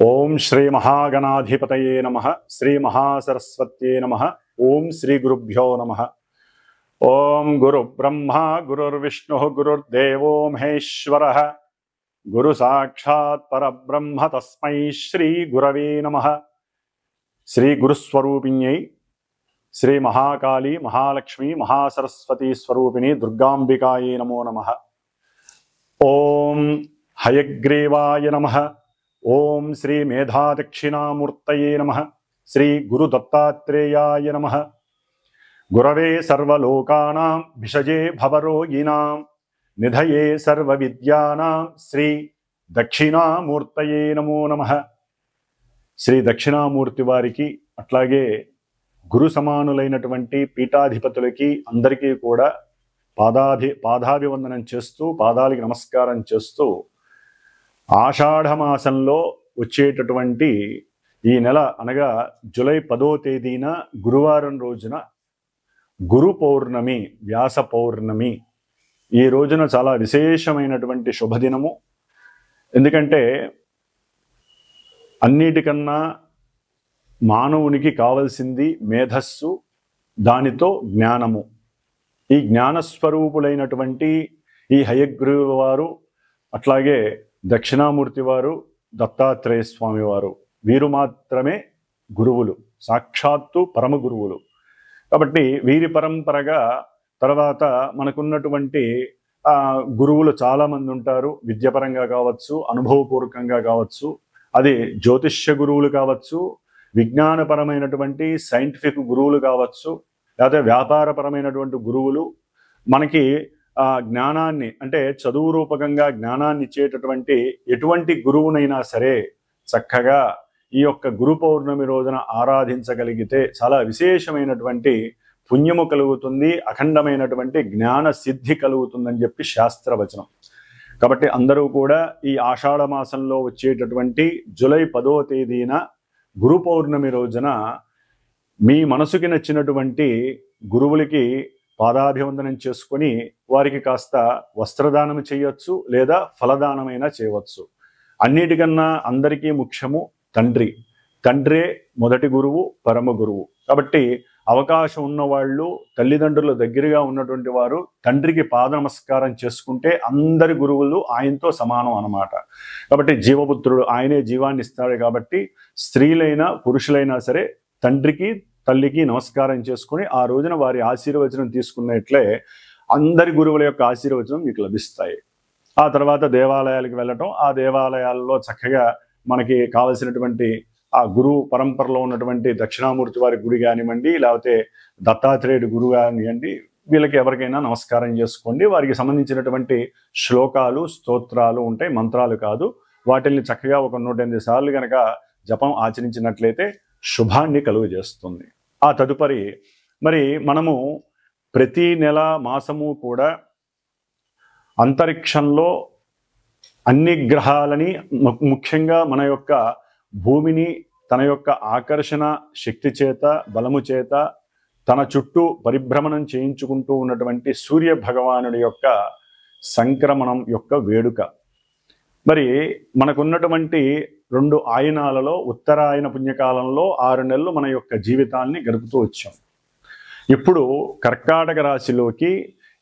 ओम श्री महागणाधिपतये नमः। श्री महासरस्वत्यै नमः। ओम श्री गुरुभ्यो नमः। ओम गुरु ब्रह्मा गुरुर्विष्णुः गुरुर्देवो महेश्वरः गुरु साक्षात् परब्रह्म तस्मै श्री गुरवे नमः। श्री गुरुस्वरूपिण्यै श्री महाकाली महालक्ष्मी महासरस्वती स्वरूपिणी दुर्गांबिकायै नमो नमः। ओम हयग्रीवाय नमः। ओम श्री मेधादक्षिणामूर्तये नमः। श्री गुरुदत्तात्रेयाय नमः। गुरवे सर्वलोकानां भिषजे भवरोगिणां निधये सर्वविद्यानां श्री दक्षिणामूर्तये नमो नमः। श्री दक्षिणामूर्ति वारिकी अట్లాగే గురు సమానులైనటువంటి పీఠాధిపతులకి అందరికీ కూడా పాదాభివందనం చేస్తూ పాదాలకి నమస్కారం చేస్తూ ఆషాఢమాసంలో వచ్చేటటువంటి ఈ నెల అనగా జూలై 10వ తేదీన గురువారం రోజున గురు పౌర్ణమి వ్యాస పౌర్ణమి ఈ రోజున చాలా విశేషమైనటువంటి శుభదినము. ఎందుకంటే అన్నిటికన్నా మానవునికి కావాల్సింది మేధస్సు, దానితో జ్ఞానము. ఈ జ్ఞానస్వరూపులైనటువంటి ఈ హయగ్రీవ వారు అట్లాగే దక్షిణామూర్తి వారు దత్తాత్రేయ స్వామి వారు వీరు మాత్రమే గురువులు, సాక్షాత్తు పరమ గురువులు. కాబట్టి వీరి పరంపరగా తర్వాత మనకున్నటువంటి గురువులు చాలామంది ఉంటారు. విద్యాపరంగా కావచ్చు, అనుభవపూర్వకంగా కావచ్చు, అది జ్యోతిష్య గురువులు కావచ్చు, విజ్ఞానపరమైనటువంటి సైంటిఫిక్ గురువులు కావచ్చు, లేకపోతే వ్యాపారపరమైనటువంటి గురువులు. మనకి జ్ఞానాన్ని అంటే చదువు రూపకంగా జ్ఞానాన్ని ఇచ్చేటటువంటి ఎటువంటి గురువునైనా సరే చక్కగా ఈ యొక్క గురు పౌర్ణమి రోజున ఆరాధించగలిగితే చాలా విశేషమైనటువంటి పుణ్యము కలుగుతుంది, అఖండమైనటువంటి జ్ఞాన సిద్ధి కలుగుతుందని చెప్పి శాస్త్రవచనం. కాబట్టి అందరూ కూడా ఈ ఆషాఢ మాసంలో వచ్చేటటువంటి జూలై 10వ తేదీన గురు పౌర్ణమి రోజున మీ మనసుకి నచ్చినటువంటి గురువులకి పాదాభివందనం చేసుకొని వారికి కాస్త వస్త్రదానం చేయవచ్చు, లేదా ఫలదానమైనా చేయవచ్చు. అన్నిటికన్నా అందరికీ ముఖ్యము తండ్రి. తండ్రే మొదటి గురువు, పరమ గురువు. కాబట్టి అవకాశం ఉన్నవాళ్ళు, తల్లిదండ్రుల దగ్గరగా ఉన్నటువంటి వారు తండ్రికి పాద నమస్కారం చేసుకుంటే అందరి గురువులు ఆయనతో సమానం అన్నమాట. కాబట్టి జీవపుత్రుడు ఆయనే జీవాన్ని ఇస్తాడు. కాబట్టి స్త్రీలైనా పురుషులైనా సరే తండ్రికి తల్లికి నమస్కారం చేసుకుని ఆ రోజున వారి ఆశీర్వచనం తీసుకున్నట్లే అందరి గురువుల యొక్క ఆశీర్వచనం మీకు లభిస్తాయి. ఆ తర్వాత దేవాలయాలకు వెళ్ళటం, ఆ దేవాలయాల్లో చక్కగా మనకి కావలసినటువంటి ఆ గురువు పరంపరలో ఉన్నటువంటి దక్షిణామూర్తి వారి గుడి కానివ్వండి, లేకపోతే దత్తాత్రేయుడి గురువు కానివ్వండి, వీళ్ళకి ఎవరికైనా నమస్కారం చేసుకోండి. వారికి సంబంధించినటువంటి శ్లోకాలు, స్తోత్రాలు ఉంటాయి, మంత్రాలు కాదు. వాటిల్ని చక్కగా ఒక 108 సార్లు కనుక జపం ఆచరించినట్లయితే శుభాన్ని కలుగజేస్తుంది. ఆ తదుపరి మరి మనము ప్రతి నెల మాసము కూడా అంతరిక్షంలో అన్ని గ్రహాలని, ముఖ్యంగా మన యొక్క భూమిని తన యొక్క ఆకర్షణ శక్తి చేత, బలము చేత తన చుట్టూ పరిభ్రమణం చేయించుకుంటూ ఉన్నటువంటి సూర్య భగవానుడి యొక్క సంక్రమణం యొక్క వేడుక. మరి మనకున్నటువంటి 2 ఆయనాలలో ఉత్తరాయణ పుణ్యకాలంలో 6 నెలలు మన యొక్క జీవితాన్ని గడుపుతూ వచ్చాం. ఇప్పుడు కర్కాటక రాశిలోకి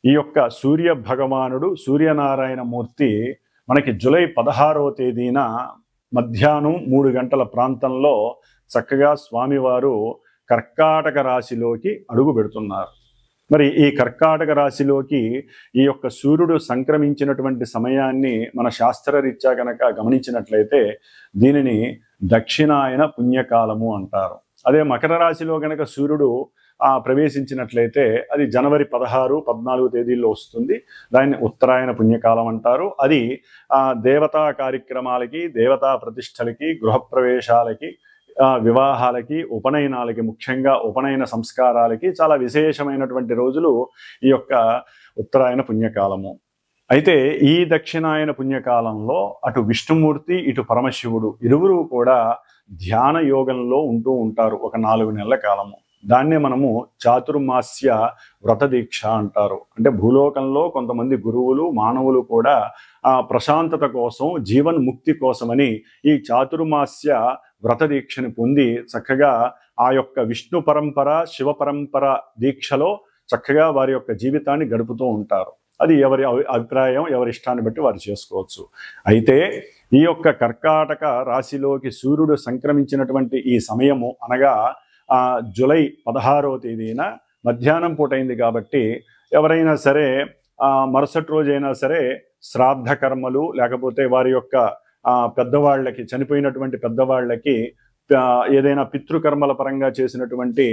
ఈ యొక్క సూర్య భగవానుడు సూర్యనారాయణ మూర్తి మనకి జూలై 16వ తేదీన మధ్యాహ్నం 3 గంటల ప్రాంతంలో చక్కగా స్వామివారు కర్కాటక రాశిలోకి అడుగు పెడుతున్నారు. మరి ఈ కర్కాటక రాశిలోకి ఈ యొక్క సూర్యుడు సంక్రమించినటువంటి సమయాన్ని మన శాస్త్రరీత్యా కనుక గమనించినట్లయితే దీనిని దక్షిణాయన పుణ్యకాలము అంటారు. అదే మకర రాశిలో కనుక సూర్యుడు ప్రవేశించినట్లయితే అది జనవరి 16, 14 తేదీల్లో వస్తుంది. దాన్ని ఉత్తరాయణ పుణ్యకాలం అంటారు. అది దేవతా కార్యక్రమాలకి, దేవతా ప్రతిష్టలకి, గృహప్రవేశాలకి, వివాహాలకి, ఉపనయనాలకి, ముఖ్యంగా ఉపనయన సంస్కారాలకి చాలా విశేషమైనటువంటి రోజులు ఈ యొక్క ఉత్తరాయణ పుణ్యకాలము. అయితే ఈ దక్షిణాయన పుణ్యకాలంలో అటు విష్ణుమూర్తి, ఇటు పరమశివుడు ఇరువురు కూడా ధ్యాన యోగంలో ఉంటూ ఉంటారు ఒక 4 నెలల కాలము. దాన్నే మనము చాతుర్మాస్య వ్రత దీక్ష అంటారు. అంటే భూలోకంలో కొంతమంది గురువులు, మానవులు కూడా ప్రశాంతత కోసం, జీవన్ముక్తి కోసమని ఈ చాతుర్మాస్య వ్రత దీక్షని పొంది చక్కగా ఆ యొక్క విష్ణు పరంపర, శివ పరంపర దీక్షలో చక్కగా వారి యొక్క జీవితాన్ని గడుపుతూ ఉంటారు. అది ఎవరి అభిప్రాయం, ఎవరి ఇష్టాన్ని బట్టి వారు చేసుకోవచ్చు. అయితే ఈ యొక్క కర్కాటక రాశిలోకి సూర్యుడు సంక్రమించినటువంటి ఈ సమయము అనగా జూలై 16వ తేదీన మధ్యాహ్నం పూట అయింది కాబట్టి ఎవరైనా సరే మరుసటి రోజైనా సరే శ్రాద్ధ కర్మలు, లేకపోతే వారి యొక్క పెద్దవాళ్ళకి, చనిపోయినటువంటి పెద్దవాళ్ళకి ఏదైనా పితృకర్మల పరంగా చేసినటువంటి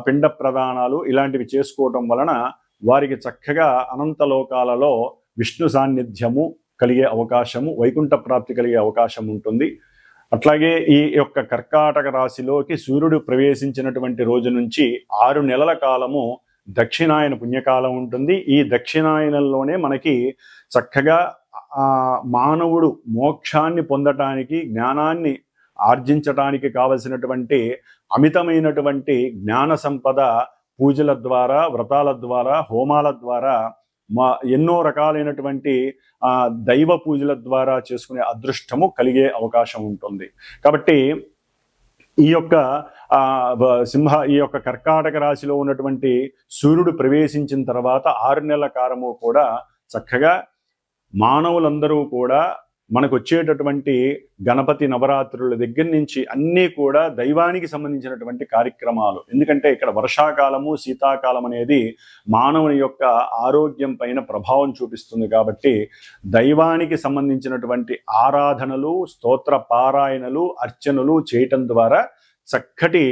పిండ ప్రదానాలు ఇలాంటివి చేసుకోవటం వలన వారికి చక్కగా అనంత లోకాలలో విష్ణు సాన్నిధ్యము కలిగే అవకాశము, వైకుంఠ ప్రాప్తి కలిగే అవకాశం ఉంటుంది. అట్లాగే ఈ యొక్క కర్కాటక రాశిలోకి సూర్యుడు ప్రవేశించినటువంటి రోజు నుంచి 6 నెలల కాలము దక్షిణాయన పుణ్యకాలం ఉంటుంది. ఈ దక్షిణాయనంలోనే మనకి చక్కగా మానవుడు మోక్షాన్ని పొందటానికి, జ్ఞానాన్ని ఆర్జించటానికి కావలసినటువంటి అమితమైనటువంటి జ్ఞాన సంపద పూజల ద్వారా, వ్రతాల ద్వారా, హోమాల ద్వారా, ఎన్నో రకాలైనటువంటి దైవ పూజల ద్వారా చేసుకునే అదృష్టము కలిగే అవకాశం ఉంటుంది. కాబట్టి ఈ యొక్క ఈ యొక్క కర్కాటక రాశిలో ఉన్నటువంటి సూర్యుడు ప్రవేశించిన తర్వాత 6 నెలల కాలము కూడా చక్కగా మానవులందరూ కూడా మనకు వచ్చేటటువంటి గణపతి నవరాత్రుల దగ్గర నుంచి అన్నీ కూడా దైవానికి సంబంధించినటువంటి కార్యక్రమాలు. ఎందుకంటే ఇక్కడ వర్షాకాలము, శీతాకాలం అనేది మానవుని యొక్క ఆరోగ్యం పైన ప్రభావం చూపిస్తుంది. కాబట్టి దైవానికి సంబంధించినటువంటి ఆరాధనలు, స్తోత్ర పారాయణలు, అర్చనలు చేయటం ద్వారా చక్కటి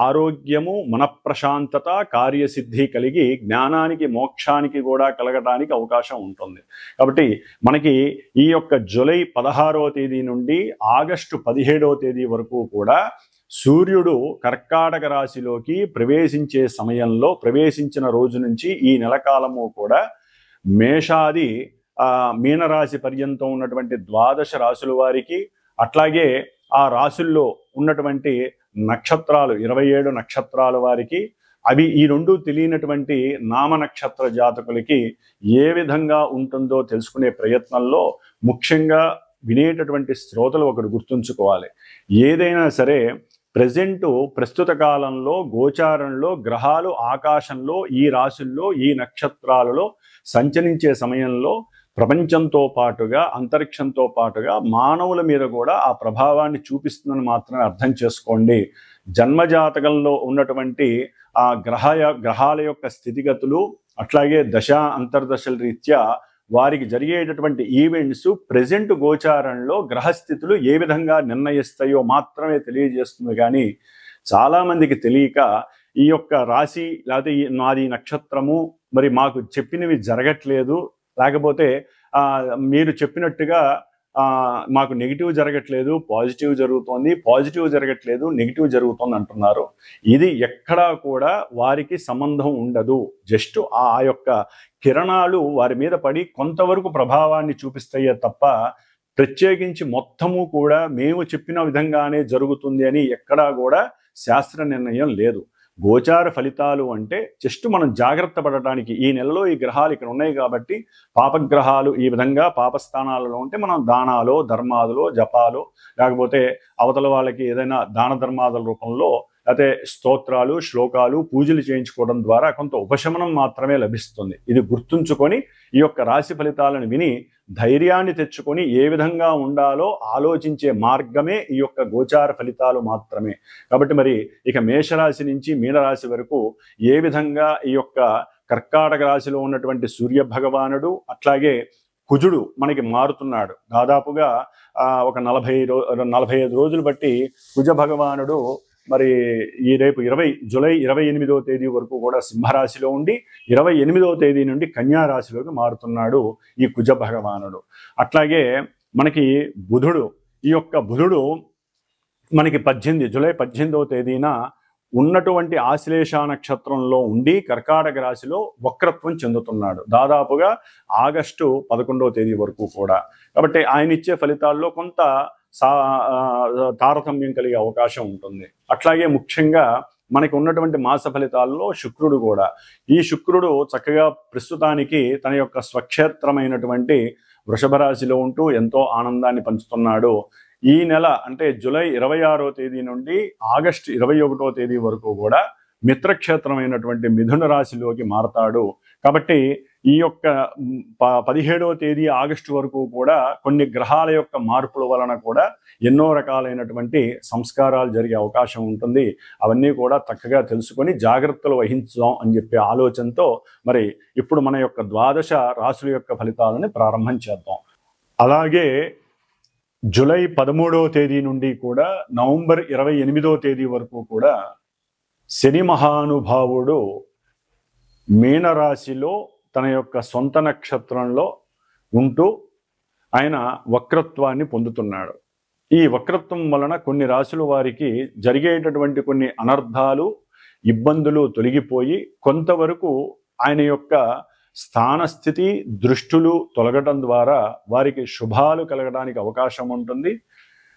ఆరోగ్యము, మనఃప్రశాంతత, కార్యసిద్ధి కలిగి జ్ఞానానికి, మోక్షానికి కూడా కలగడానికి అవకాశం ఉంటుంది. కాబట్టి మనకి ఈ యొక్క జూలై 16వ తేదీ నుండి ఆగస్టు 17వ తేదీ వరకు కూడా సూర్యుడు కర్కాటక రాశిలోకి ప్రవేశించే సమయంలో, ప్రవేశించిన రోజు నుంచి ఈ నెల కాలము కూడా మేషాది మీనరాశి పర్యంతం ఉన్నటువంటి 12 రాశుల వారికి, అట్లాగే ఆ రాశుల్లో ఉన్నటువంటి నక్షత్రాలు 27 నక్షత్రాల వారికి, అవి ఈ రెండు తెలియనటువంటి నామ నక్షత్ర జాతకులకి ఏ విధంగా ఉంటుందో తెలుసుకునే ప్రయత్నంలో ముఖ్యంగా వినేటటువంటి శ్రోతలు ఒకటి గుర్తుంచుకోవాలి. ఏదైనా సరే ప్రస్తుత కాలంలో గోచారంలో గ్రహాలు ఆకాశంలో ఈ రాశుల్లో, ఈ నక్షత్రాలలో సంచరించే సమయంలో ప్రపంచంతో పాటుగా, అంతరిక్షంతో పాటుగా మానవుల మీద కూడా ఆ ప్రభావాన్ని చూపిస్తుందని మాత్రమే అర్థం చేసుకోండి. జన్మజాతకంలో ఉన్నటువంటి ఆ గ్రహాల యొక్క స్థితిగతులు, అట్లాగే అంతర్దశల రీత్యా వారికి జరిగేటటువంటి ఈవెంట్స్ ప్రెజెంట్ గోచారంలో గ్రహస్థితులు ఏ విధంగా నిర్ణయిస్తాయో మాత్రమే తెలియజేస్తుంది. కానీ చాలామందికి తెలియక ఈ యొక్క రాశి లేకపోతే నాది నక్షత్రము మరి మాకు చెప్పినవి జరగట్లేదు, లేకపోతే మీరు చెప్పినట్టుగా మాకు నెగిటివ్ జరగట్లేదు, పాజిటివ్ జరుగుతోంది, పాజిటివ్ జరగట్లేదు, నెగిటివ్ జరుగుతోంది అంటున్నారు. ఇది ఎక్కడా కూడా వారికి సంబంధం ఉండదు. జస్ట్ ఆ యొక్క కిరణాలు వారి మీద పడి కొంతవరకు ప్రభావాన్ని చూపిస్తాయే తప్ప ప్రత్యేకించి మొత్తము కూడా మేము చెప్పిన విధంగానే జరుగుతుంది అని ఎక్కడా కూడా శాస్త్ర నిర్ణయం లేదు. గోచార ఫలితాలు అంటే జస్ట్ మనం జాగ్రత్త పడటానికి, ఈ నెలలో ఈ గ్రహాలు ఇక్కడ ఉన్నాయి కాబట్టి పాపగ్రహాలు ఈ విధంగా పాపస్థానాలలో ఉంటే మనం దానాలు, ధర్మాదులు, జపాలు, లేకపోతే అవతల వాళ్ళకి ఏదైనా దాన ధర్మాదుల రూపంలో లేకపోతే స్తోత్రాలు, శ్లోకాలు, పూజలు చేయించుకోవడం ద్వారా కొంత ఉపశమనం మాత్రమే లభిస్తుంది. ఇది గుర్తుంచుకొని ఈ యొక్క రాశి ఫలితాలను విని ధైర్యాన్ని తెచ్చుకొని ఏ విధంగా ఉండాలో ఆలోచించే మార్గమే ఈ యొక్క గోచార ఫలితాలు మాత్రమే. కాబట్టి మరి ఇక మేషరాశి నుంచి మీనరాశి వరకు ఏ విధంగా ఈ యొక్క కర్కాటక రాశిలో ఉన్నటువంటి సూర్య భగవానుడు, అట్లాగే కుజుడు మనకి మారుతున్నాడు. దాదాపుగా ఒక 45 రోజులు బట్టి కుజ భగవానుడు మరి ఈ రేపు జూలై 28వ తేదీ వరకు కూడా సింహరాశిలో ఉండి 28వ తేదీ నుండి కన్యా రాశిలోకి మారుతున్నాడు ఈ కుజ భగవానుడు. అట్లాగే మనకి బుధుడు, ఈ యొక్క బుధుడు మనకి జూలై 18వ తేదీన ఉన్నటువంటి ఆశ్లేష నక్షత్రంలో ఉండి కర్కాటక రాశిలో వక్రత్వం చెందుతున్నాడు దాదాపుగా ఆగస్టు 11వ తేదీ వరకు కూడా. కాబట్టి ఆయన ఇచ్చే ఫలితాల్లో కొంత తారతమ్యం కలిగే అవకాశం ఉంటుంది. అట్లాగే ముఖ్యంగా మనకి ఉన్నటువంటి మాస ఫలితాల్లో శుక్రుడు కూడా, ఈ శుక్రుడు చక్కగా ప్రస్తుతానికి తన యొక్క స్వక్షేత్రమైనటువంటి వృషభ రాశిలో ఉంటూ ఎంతో ఆనందాన్ని పంచుతున్నాడు. ఈ నెల అంటే జూలై 26వ తేదీ నుండి ఆగస్టు 21వ తేదీ వరకు కూడా మిత్రక్షేత్రమైనటువంటి మిథున రాశిలోకి మారతాడు. కాబట్టి ఈ యొక్క 17వ తేదీ ఆగస్టు వరకు కూడా కొన్ని గ్రహాల యొక్క మార్పుల వలన కూడా ఎన్నో రకాలైనటువంటి సంస్కారాలు జరిగే అవకాశం ఉంటుంది. అవన్నీ కూడా చక్కగా తెలుసుకొని జాగ్రత్తలు వహించుదాం అని చెప్పే ఆలోచనతో మరి ఇప్పుడు మన యొక్క ద్వాదశ రాశుల యొక్క ఫలితాలని ప్రారంభం చేద్దాం. అలాగే జూలై 13వ తేదీ నుండి కూడా నవంబర్ 28వ తేదీ వరకు కూడా శని మహానుభావుడు మీనరాశిలో తన యొక్క సొంత నక్షత్రంలో ఉంటూ ఆయన వక్రత్వాన్ని పొందుతున్నాడు. ఈ వక్రత్వం వలన కొన్ని రాశుల వారికి జరిగేటటువంటి కొన్ని అనర్థాలు, ఇబ్బందులు తొలగిపోయి కొంతవరకు ఆయన యొక్క స్థానస్థితి దృష్టులు తొలగటం ద్వారా వారికి శుభాలు కలగడానికి అవకాశం ఉంటుంది.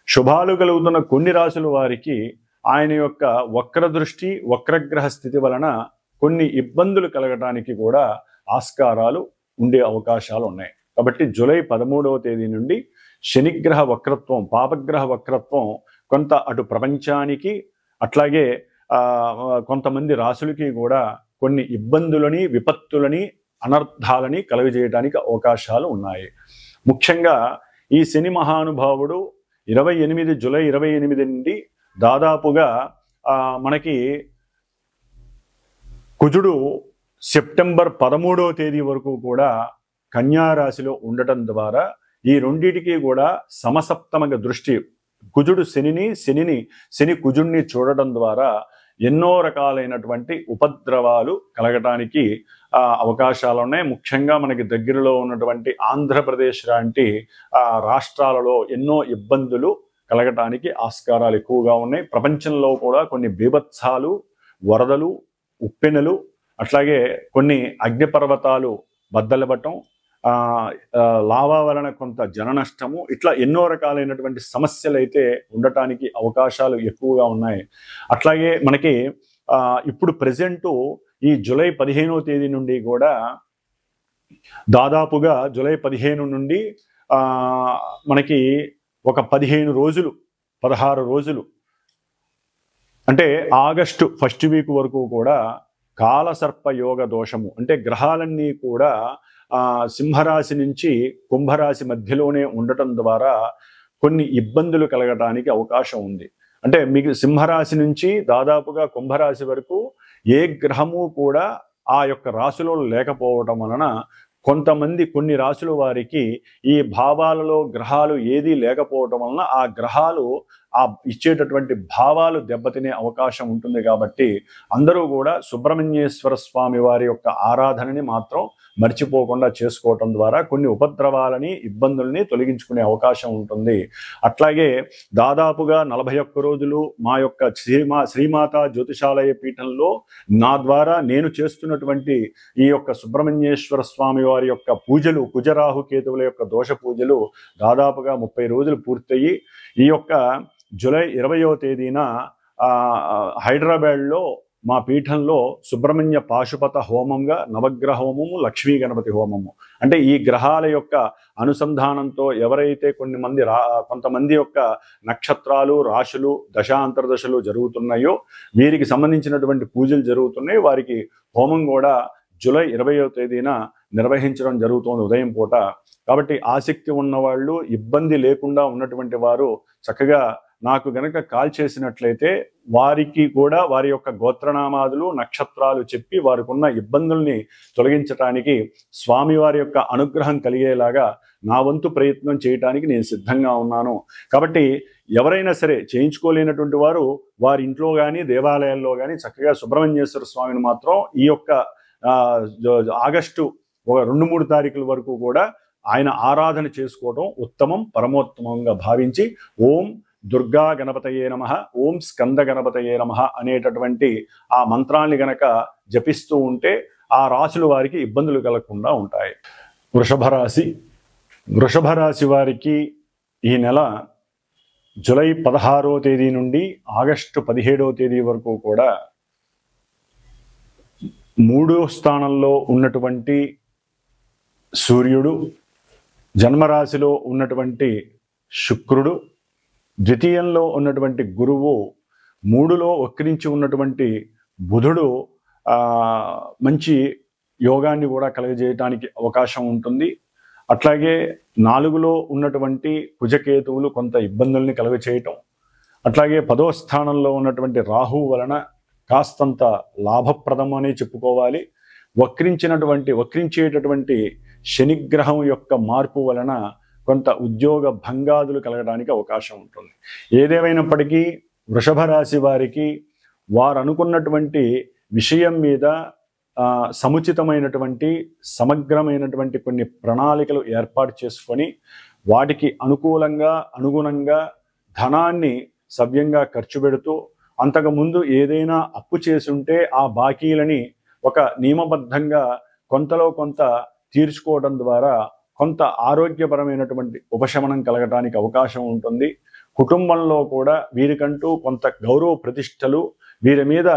శుభాలు కలుగుతున్న కొన్ని రాశుల వారికి ఆయన యొక్క వక్ర దృష్టి, వక్రగ్రహ స్థితి వలన కొన్ని ఇబ్బందులు కలగటానికి కూడా ఆస్కారాలు ఉండే అవకాశాలు ఉన్నాయి. కాబట్టి జూలై 13వ తేదీ నుండి శనిగ్రహ వక్రత్వం, పాపగ్రహ వక్రత్వం కొంత అటు ప్రపంచానికి అట్లాగే కొంతమంది రాశులకి కూడా కొన్ని ఇబ్బందులని, విపత్తులని, అనర్థాలని కలుగజేయడానికి అవకాశాలు ఉన్నాయి. ముఖ్యంగా ఈ శని మహానుభావుడు జూలై 28 నుండి దాదాపుగా మనకి కుజుడు సెప్టెంబర్ 13వ తేదీ వరకు కూడా కన్యా రాశిలో ఉండటం ద్వారా ఈ రెండిటికి కూడా సమసప్తమగ దృష్టి, కుజుడు శని కుజుడిని చూడటం ద్వారా ఎన్నో రకాలైనటువంటి ఉపద్రవాలు కలగటానికి అవకాశాలు ఉన్నాయి. ముఖ్యంగా మనకి దగ్గరలో ఉన్నటువంటి ఆంధ్రప్రదేశ్ లాంటి రాష్ట్రాలలో ఎన్నో ఇబ్బందులు కలగటానికి ఆస్కారాలు ఎక్కువగా ఉన్నాయి. ప్రపంచంలో కూడా కొన్ని బీభత్సాలు, వరదలు, ఉప్పెనలు, అట్లాగే కొన్ని అగ్నిపర్వతాలు బద్దలవ్వటం, లావా వలన కొంత జన నష్టము, ఇట్లా ఎన్నో రకాలైనటువంటి సమస్యలు అయితే ఉండటానికి అవకాశాలు ఎక్కువగా ఉన్నాయి. అట్లాగే మనకి ఇప్పుడు ప్రెజెంటు ఈ జూలై 15వ తేదీ నుండి కూడా దాదాపుగా జూలై 15 నుండి మనకి ఒక 16 రోజులు 16 రోజులు అంటే ఆగస్టు ఫస్ట్ వీక్ వరకు కూడా కాలసర్ప యోగ దోషము, అంటే గ్రహాలన్నీ కూడా సింహరాశి నుంచి కుంభరాశి మధ్యలోనే ఉండటం ద్వారా కొన్ని ఇబ్బందులు కలగడానికి అవకాశం ఉంది. అంటే మీకు సింహరాశి నుంచి దాదాపుగా కుంభరాశి వరకు ఏ గ్రహము కూడా ఆ యొక్క రాశిలో లేకపోవటం వలన కొన్ని రాశుల వారికి ఈ భావాలలో గ్రహాలు ఏదీ లేకపోవటం వలన ఆ గ్రహాలు ఇచ్చేటటువంటి భావాలు దెబ్బతినే అవకాశం ఉంటుంది. కాబట్టి అందరూ కూడా సుబ్రహ్మణ్యేశ్వర స్వామి వారి యొక్క ఆరాధనని మాత్రం మర్చిపోకుండా చేసుకోవటం ద్వారా కొన్ని ఉపద్రవాలని, ఇబ్బందుల్ని తొలగించుకునే అవకాశం ఉంటుంది. అట్లాగే దాదాపుగా 41 రోజులు మా యొక్క శ్రీమాత జ్యోతిషాలయ పీఠంలో నా ద్వారా నేను చేస్తున్నటువంటి ఈ యొక్క సుబ్రహ్మణ్యేశ్వర స్వామి వారి యొక్క పూజలు, కుజరాహు కేతువుల యొక్క దోష పూజలు దాదాపుగా 30 రోజులు పూర్తయి ఈ యొక్క జూలై 20వ తేదీన హైదరాబాద్లో మా పీఠంలో సుబ్రహ్మణ్య పాశుపత హోమంగా నవగ్రహ హోమము, లక్ష్మీ గణపతి హోమము, అంటే ఈ గ్రహాల యొక్క అనుసంధానంతో ఎవరైతే కొంతమంది యొక్క నక్షత్రాలు, రాశులు, దశాంతర్దశలు జరుగుతున్నాయో వీరికి సంబంధించినటువంటి పూజలు జరుగుతున్నాయి. వారికి హోమం కూడా జూలై 20వ తేదీన నిర్వహించడం జరుగుతోంది ఉదయం పూట. కాబట్టి ఆసక్తి ఉన్నవాళ్ళు, ఇబ్బంది లేకుండా ఉన్నటువంటి వారు చక్కగా నాకు గనక కాల్ చేసినట్లయితే వారికి కూడా వారి యొక్క గోత్రనామాదులు, నక్షత్రాలు చెప్పి వారికి ఉన్న ఇబ్బందుల్ని తొలగించడానికి స్వామివారి యొక్క అనుగ్రహం కలిగేలాగా నా వంతు ప్రయత్నం చేయడానికి నేను సిద్ధంగా ఉన్నాను. కాబట్టి ఎవరైనా సరే చేయించుకోలేనటువంటి వారు వారి ఇంట్లో కానీ దేవాలయాల్లో కానీ చక్కగా సుబ్రహ్మణ్యేశ్వర స్వామిని మాత్రం ఈ యొక్క ఆగస్టు 2-3 తారీఖుల వరకు కూడా ఆయన ఆరాధన చేసుకోవడం ఉత్తమం, పరమోత్తమంగా భావించి ఓం దుర్గా గణపతయే నమః, ఓం స్కంద గణపతయే నమః అనేటటువంటి ఆ మంత్రాన్ని గనక జపిస్తూ ఉంటే ఆ రాశుల వారికి ఇబ్బందులు కలగకుండా ఉంటాయి. వృషభ రాశి వారికి ఈ నెల జూలై 16వ తేదీ నుండి ఆగస్టు 17వ తేదీ వరకు కూడా 3వ స్థానంలో ఉన్నటువంటి సూర్యుడు జన్మరాశిలో ఉన్నటువంటి శుక్రుడు, ద్వితీయంలో ఉన్నటువంటి గురువు, మూడులో వక్రించి ఉన్నటువంటి బుధుడు మంచి యోగాన్ని కూడా కలుగజేయడానికి అవకాశం ఉంటుంది. అట్లాగే 4లో ఉన్నటువంటి కుజకేతువులు కొంత ఇబ్బందుల్ని కలుగచేయటం, అట్లాగే 10వ స్థానంలో ఉన్నటువంటి రాహువు వలన కాస్తంత లాభప్రదం అని చెప్పుకోవాలి. వక్రించేటటువంటి శనిగ్రహం యొక్క మార్పు వలన కొంత ఉద్యోగ భంగాదులు కలగడానికి అవకాశం ఉంటుంది. ఏదేమైనప్పటికీ వృషభ రాశి వారికి వారు అనుకున్నటువంటి విషయం మీద సముచితమైనటువంటి సమగ్రమైనటువంటి కొన్ని ప్రణాళికలు ఏర్పాటు చేసుకొని వాటికి అనుగుణంగా ధనాన్ని సవ్యంగా ఖర్చు పెడుతూ, అంతకుముందు ఏదైనా అప్పు చేసుంటే ఆ బాకీలని ఒక నియమబద్ధంగా కొంతలో కొంత తీర్చుకోవడం ద్వారా కొంత ఆరోగ్యపరమైనటువంటి ఉపశమనం కలగడానికి అవకాశం ఉంటుంది. కుటుంబంలో కూడా వీరికంటూ కొంత గౌరవ ప్రతిష్టలు, వీరి మీద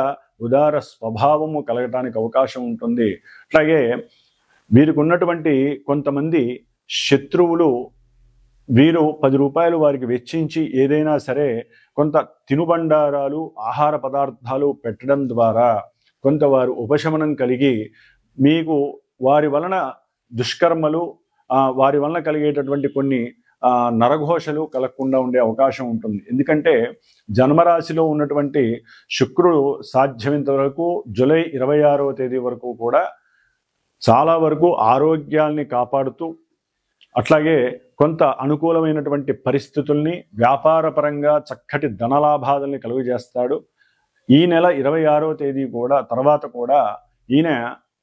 ఉదార స్వభావము కలగటానికి అవకాశం ఉంటుంది. అట్లాగే వీరికి ఉన్నటువంటి కొంతమంది శత్రువులు, వీరు 10 రూపాయలు వారికి వెచ్చించి ఏదైనా సరే కొంత తినుబండారాలు, ఆహార పదార్థాలు పెట్టడం ద్వారా కొంత వారు ఉపశమనం కలిగి మీకు వారి వలన దుష్కర్మలు, వారి వలన కలిగేటటువంటి కొన్ని నరఘోషలు కలగకుండా ఉండే అవకాశం ఉంటుంది. ఎందుకంటే జన్మరాశిలో ఉన్నటువంటి శుక్రుడు సాధ్యమైనంత వరకు జూలై 26వ తేదీ వరకు కూడా చాలా వరకు ఆరోగ్యాల్ని కాపాడుతూ, అట్లాగే కొంత అనుకూలమైనటువంటి పరిస్థితుల్ని వ్యాపారపరంగా చక్కటి ధనలాభాలని కలుగజేస్తాడు. ఈ నెల 26వ తేదీ కూడా తర్వాత కూడా ఈయన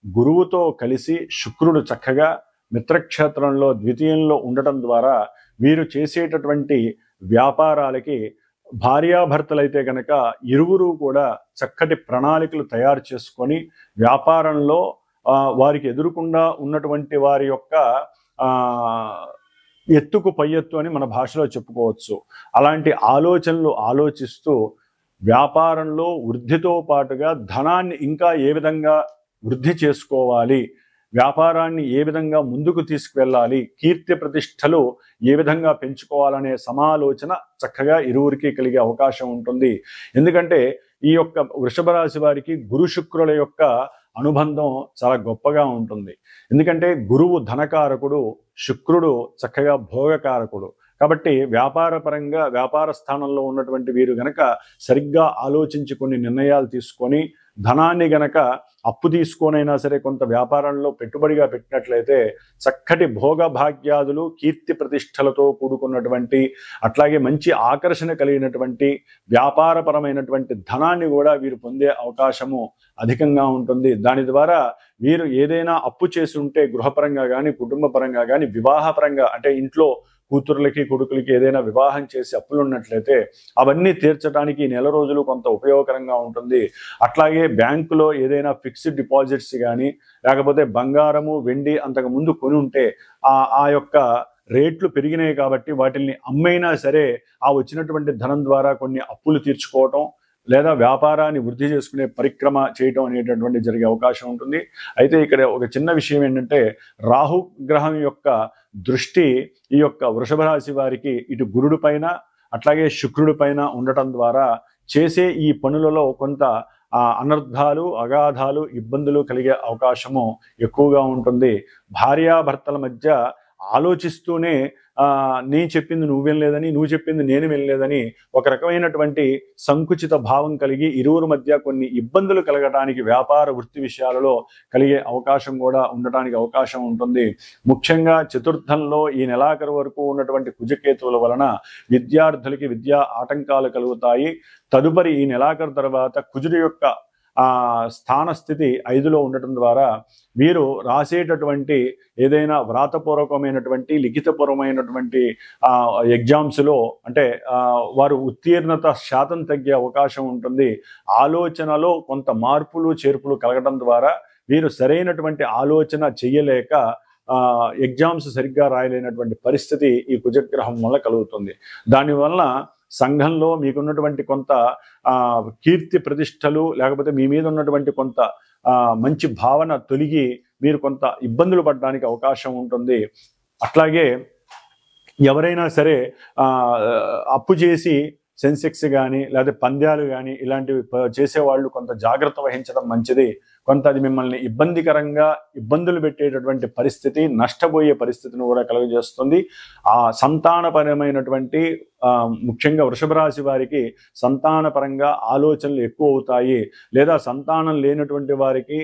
గురువుతో కలిసి శుక్రుడు చక్కగా మిత్రక్షేత్రంలో ద్వితీయంలో ఉండటం ద్వారా వీరు చేసేటటువంటి వ్యాపారాలకి భార్యాభర్తలైతే కనుక ఇరువురు కూడా చక్కటి ప్రణాళికలు తయారు చేసుకొని వ్యాపారంలో వారికి ఎదురుకుండా ఉన్నటువంటి వారి యొక్క ఎత్తుకు పై ఎత్తు అని మన భాషలో చెప్పుకోవచ్చు. అలాంటి ఆలోచనలు ఆలోచిస్తూ వ్యాపారంలో వృద్ధితో పాటుగా ధనాన్ని ఇంకా ఏ విధంగా వృద్ధి చేసుకోవాలి, వ్యాపారాన్ని ఏ విధంగా ముందుకు తీసుకువెళ్ళాలి, కీర్తి ప్రతిష్టలు ఏ విధంగా పెంచుకోవాలనే సమాలోచన చక్కగా ఇరువురికి కలిగే అవకాశం ఉంటుంది. ఎందుకంటే ఈ యొక్క వృషభ రాశి వారికి గురు శుక్రుల యొక్క అనుబంధం చాలా గొప్పగా ఉంటుంది. ఎందుకంటే గురువు ధనకారకుడు, శుక్రుడు చక్కగా భోగకారకుడు. కాబట్టి వ్యాపార స్థానంలో ఉన్నటువంటి వీరు గనక సరిగ్గా ఆలోచించి కొన్ని నిర్ణయాలు తీసుకొని ధనాన్ని గనక అప్పు తీసుకొనైనా సరే కొంత వ్యాపారంలో పెట్టుబడిగా పెట్టినట్లయితే చక్కటి భోగభాగ్యాదులు, కీర్తి ప్రతిష్టలతో కూడుకున్నటువంటి, అట్లాగే మంచి ఆకర్షణ కలిగినటువంటి వ్యాపారపరమైనటువంటి ధనాన్ని కూడా వీరు పొందే అవకాశము అధికంగా ఉంటుంది. దాని ద్వారా వీరు ఏదైనా అప్పు చేసి ఉంటే గృహపరంగా కానీ కుటుంబపరంగా కానీ వివాహపరంగా, అంటే ఇంట్లో కూతుర్లకి కొడుకులకి ఏదైనా వివాహం చేసి అప్పులు ఉన్నట్లయితే అవన్నీ తీర్చడానికి ఈ నెల రోజులు కొంత ఉపయోగకరంగా ఉంటుంది. అట్లాగే బ్యాంకులో ఏదైనా ఫిక్స్డ్ డిపాజిట్స్ కానీ లేకపోతే బంగారము వెండి అంతకుముందు కొని ఉంటే ఆ యొక్క రేట్లు పెరిగినాయి కాబట్టి వాటిని అమ్మైనా సరే ఆ వచ్చినటువంటి ధనం ద్వారా కొన్ని అప్పులు తీర్చుకోవటం లేదా వ్యాపారాన్ని వృద్ధి చేసుకునే పరిక్రమ చేయటం అనేటటువంటి జరిగే అవకాశం ఉంటుంది. అయితే ఇక్కడ ఒక చిన్న విషయం ఏంటంటే రాహు గ్రహం యొక్క దృష్టి ఈ యొక్క వృషభ రాశి వారికి ఇటు గురుడి పైన అట్లాగే శుక్రుడి పైన ఉండటం ద్వారా చేసే ఈ పనులలో కొంత అనర్థాలు, అగాధాలు, ఇబ్బందులు కలిగే అవకాశము ఎక్కువగా ఉంటుంది. భార్యాభర్తల మధ్య ఆలోచిస్తూనే నేను చెప్పింది నువ్వు వినలేదని, నువ్వు చెప్పింది నేను వినలేదని ఒక రకమైనటువంటి సంకుచిత భావం కలిగి ఇరువురు మధ్య కొన్ని ఇబ్బందులు కలగడానికి వ్యాపార వృత్తి విషయాలలో కలిగే అవకాశం కూడా ఉండటానికి అవకాశం ఉంటుంది. ముఖ్యంగా చతుర్థంలో ఈ నెలాఖరు వరకు ఉన్నటువంటి కుజకేతువుల వలన విద్యార్థులకి విద్యా ఆటంకాలు కలుగుతాయి. తదుపరి ఈ నెలాఖరు తర్వాత కుజుడి యొక్క స్థానస్థితి 5లో ఉండటం ద్వారా వీరు రాసేటటువంటి ఏదైనా వ్రాతపూర్వకమైనటువంటి లిఖితపూర్వమైనటువంటి ఎగ్జామ్స్లో అంటే వారు ఉత్తీర్ణత శాతం తగ్గే అవకాశం ఉంటుంది. ఆలోచనలో కొంత మార్పులు చేర్పులు కలగడం ద్వారా వీరు సరైనటువంటి ఆలోచన చెయ్యలేక ఎగ్జామ్స్ సరిగ్గా రాయలేనటువంటి పరిస్థితి ఈ కుజగ్రహం వల్ల కలుగుతుంది. దానివల్ల సంఘంలో మీకున్నటువంటి కొంత కీర్తి ప్రతిష్టలు లేకపోతే మీ మీద ఉన్నటువంటి కొంత మంచి భావన తొలగి మీరు కొంత ఇబ్బందులు పడడానికి అవకాశం ఉంటుంది. అట్లాగే ఎవరైనా సరే అప్పు చేసి సెన్సెక్స్ కానీ లేదా పంద్యాలు కానీ ఇలాంటివి చేసేవాళ్ళు కొంత జాగ్రత్త వహించడం మంచిది. కొంత అది మిమ్మల్ని ఇబ్బందులు పెట్టేటటువంటి పరిస్థితి, నష్టపోయే పరిస్థితిని కూడా కలుగజేస్తుంది. ఆ సంతానపరమైనటువంటి ముఖ్యంగా వృషభ రాశి వారికి సంతానపరంగా ఆలోచనలు ఎక్కువ అవుతాయి. లేదా సంతానం లేనటువంటి వారికి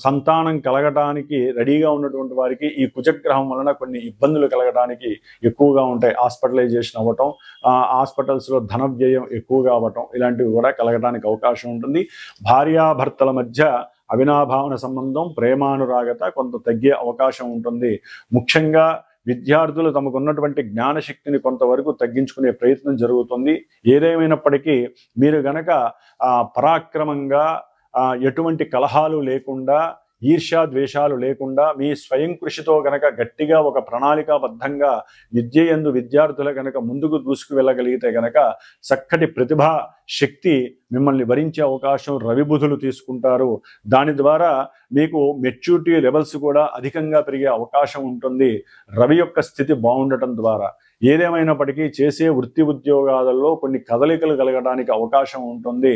సంతానం కలగటానికి రెడీగా ఉన్నటువంటి వారికి ఈ కుజగ్రహం వలన కొన్ని ఇబ్బందులు కలగడానికి ఎక్కువగా ఉంటాయి. హాస్పిటలైజేషన్ అవ్వటం, హాస్పిటల్స్లో ధన వ్యయం ఎక్కువగా అవ్వటం, ఇలాంటివి కూడా కలగడానికి అవకాశం ఉంటుంది. భార్యాభర్తల మధ్య అవినాభావన సంబంధం, ప్రేమానురాగత కొంత తగ్గే అవకాశం ఉంటుంది. ముఖ్యంగా విద్యార్థులు తమకున్నటువంటి జ్ఞానశక్తిని కొంతవరకు తగ్గించుకునే ప్రయత్నం జరుగుతుంది. ఏదేమైనప్పటికీ మీరు గనక పరాక్రమంగా ఎటువంటి కలహాలు లేకుండా, ఈర్ష్యా ద్వేషాలు లేకుండా మీ స్వయం కృషితో గనక గట్టిగా ఒక ప్రణాళికాబద్ధంగా విద్యయందు విద్యార్థులు గనక ముందుకు దూసుకు వెళ్ళగలిగితే గనక చక్కటి ప్రతిభా శక్తి మిమ్మల్ని వరించే అవకాశం రవి బుధులు తీసుకుంటారు. దాని ద్వారా మీకు మెచ్యూరిటీ లెవెల్స్ కూడా అధికంగా పెరిగే అవకాశం ఉంటుంది రవి యొక్క స్థితి బాగుండటం ద్వారా. ఏదేమైనప్పటికీ చేసే వృత్తి ఉద్యోగాలలో కొన్ని కదలికలు కలగడానికి అవకాశం ఉంటుంది.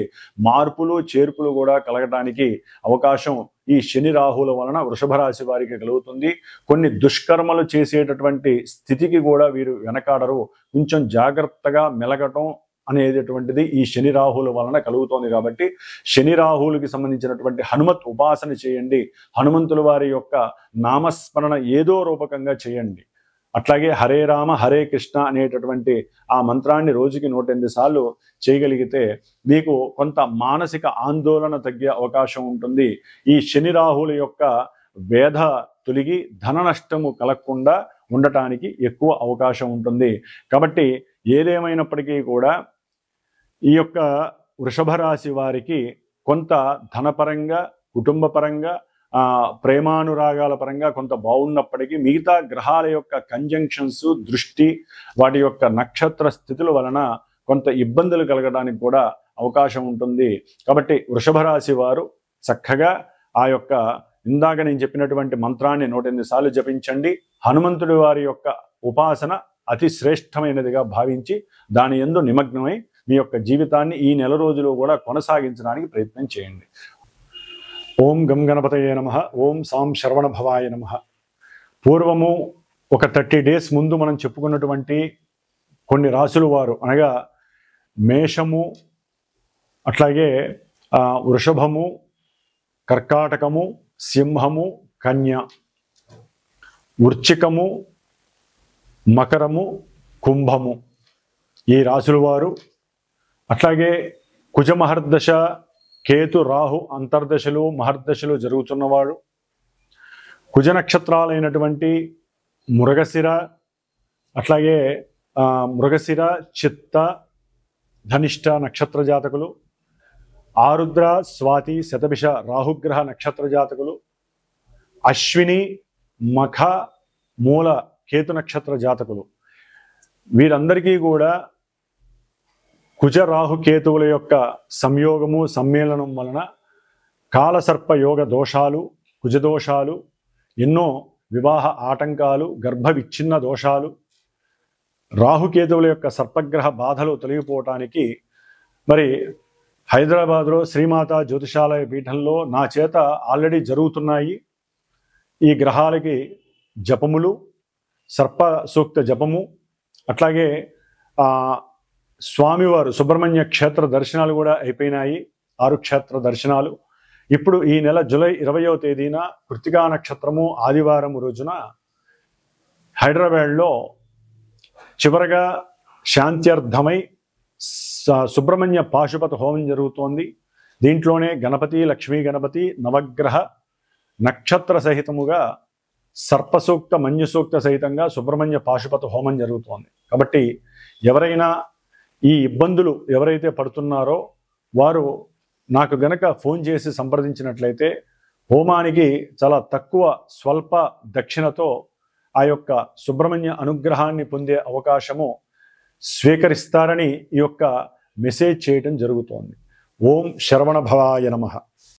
మార్పులు చేర్పులు కూడా కలగడానికి అవకాశం ఈ శని రాహుల వలన వృషభ రాశి వారికి కలుగుతుంది. కొన్ని దుష్కర్మలు చేసేటటువంటి స్థితికి కూడా వీరు వెనకాడరు. కొంచెం జాగ్రత్తగా మెలగటం అనేటటువంటిది ఈ శని రాహుల వలన కలుగుతోంది. కాబట్టి శని రాహులకి సంబంధించినటువంటి హనుమత్ ఉపాసన చేయండి. హనుమంతుల వారి యొక్క నామస్మరణ ఏదో రూపకంగా చేయండి. అట్లాగే హరే రామ హరే కృష్ణ అనేటటువంటి ఆ మంత్రాన్ని రోజుకి 108 సార్లు చేయగలిగితే మీకు కొంత మానసిక ఆందోళన తగ్గే అవకాశం ఉంటుంది. ఈ శని రాహుల యొక్క వేధ తొలగి ధన నష్టము కలగకుండా ఉండటానికి ఎక్కువ అవకాశం ఉంటుంది. కాబట్టి ఏదేమైనప్పటికీ కూడా ఈ యొక్క వృషభ రాశి వారికి కొంత ధనపరంగా, కుటుంబపరంగా, ప్రేమానురాగాల పరంగా కొంత బాగున్నప్పటికీ మిగతా గ్రహాల యొక్క కంజంక్షన్స్, దృష్టి, వాటి యొక్క నక్షత్ర స్థితుల వలన కొంత ఇబ్బందులు కలగడానికి కూడా అవకాశం ఉంటుంది. కాబట్టి వృషభ రాశి వారు చక్కగా ఆ యొక్క ఇందాక నేను చెప్పినటువంటి మంత్రాన్ని 108 సార్లు జపించండి. హనుమంతుడి వారి యొక్క ఉపాసన అతి శ్రేష్టమైనదిగా భావించి దాని యందు నిమగ్నమై మీ యొక్క జీవితాన్ని ఈ నెల రోజులు కూడా కొనసాగించడానికి ప్రయత్నం చేయండి. ఓం గం గణపతయే నమః. ఓం సాం శరవణ భవాయ నమః. పూర్వము ఒక 30 డేస్ ముందు మనం చెప్పుకున్నటువంటి కొన్ని రాశుల వారు అనగా మేషము, అట్లాగే వృషభము, కర్కాటకము, సింహము, కన్య, వృశ్చికము, మకరము, కుంభము ఈ రాశుల వారు, అట్లాగే కుజమహర్దశ, కేతు రాహు అంతర్దశలు మహర్దశలు జరుగుతున్నవాడు, కుజ నక్షత్రాలైనటువంటి మృగశిర, అట్లాగే మృగశిర, చిత్త, ధనిష్ట నక్షత్ర జాతకులు, ఆరుద్ర, స్వాతి, శతభిష రాహుగ్రహ నక్షత్ర జాతకులు, అశ్విని, మఖ, మూల కేతు నక్షత్ర జాతకులు వీరందరికీ కూడా కుజ రాహు కేతువుల యొక్క సంయోగము, సమ్మేళనం వలన కాలసర్ప యోగ దోషాలు, కుజదోషాలు, ఎన్నో వివాహ ఆటంకాలు, గర్భ విచ్ఛిన్న దోషాలు, రాహుకేతువుల యొక్క సర్పగ్రహ బాధలు తొలగిపోవటానికి మరి హైదరాబాద్లో శ్రీమాత జ్యోతిషాలయ పీఠంలో నా చేత ఆల్రెడీ జరుగుతున్నాయి. ఈ గ్రహాలకి జపములు, సర్ప సూక్త జపము, అట్లాగే స్వామివారు సుబ్రహ్మణ్య క్షేత్ర దర్శనాలు కూడా అయిపోయినాయి. 6 క్షేత్ర దర్శనాలు. ఇప్పుడు ఈ నెల జూలై 20వ తేదీన కృత్తికా నక్షత్రము ఆదివారం రోజున హైదరాబాద్లో చివరగా శాంత్యర్థమై సుబ్రహ్మణ్య పాశుపత హోమం జరుగుతోంది. దీంట్లోనే గణపతి, లక్ష్మీ గణపతి, నవగ్రహ నక్షత్ర సహితముగా సర్పసూక్త, మన్యుసూక్త సహితంగా సుబ్రహ్మణ్య పాశుపత హోమం జరుగుతోంది. కాబట్టి ఎవరైనా ఈ ఇబ్బందులు ఎవరైతే పడుతున్నారో వారు నాకు గనక ఫోన్ చేసి సంప్రదించినట్లయితే హోమానికి చాలా తక్కువ స్వల్ప దక్షిణతో ఆ యొక్క సుబ్రహ్మణ్య అనుగ్రహాన్ని పొందే అవకాశము స్వీకరిస్తారని ఈ యొక్క మెసేజ్ చేయటం జరుగుతోంది. ఓం శరవణ భవాయ నమః.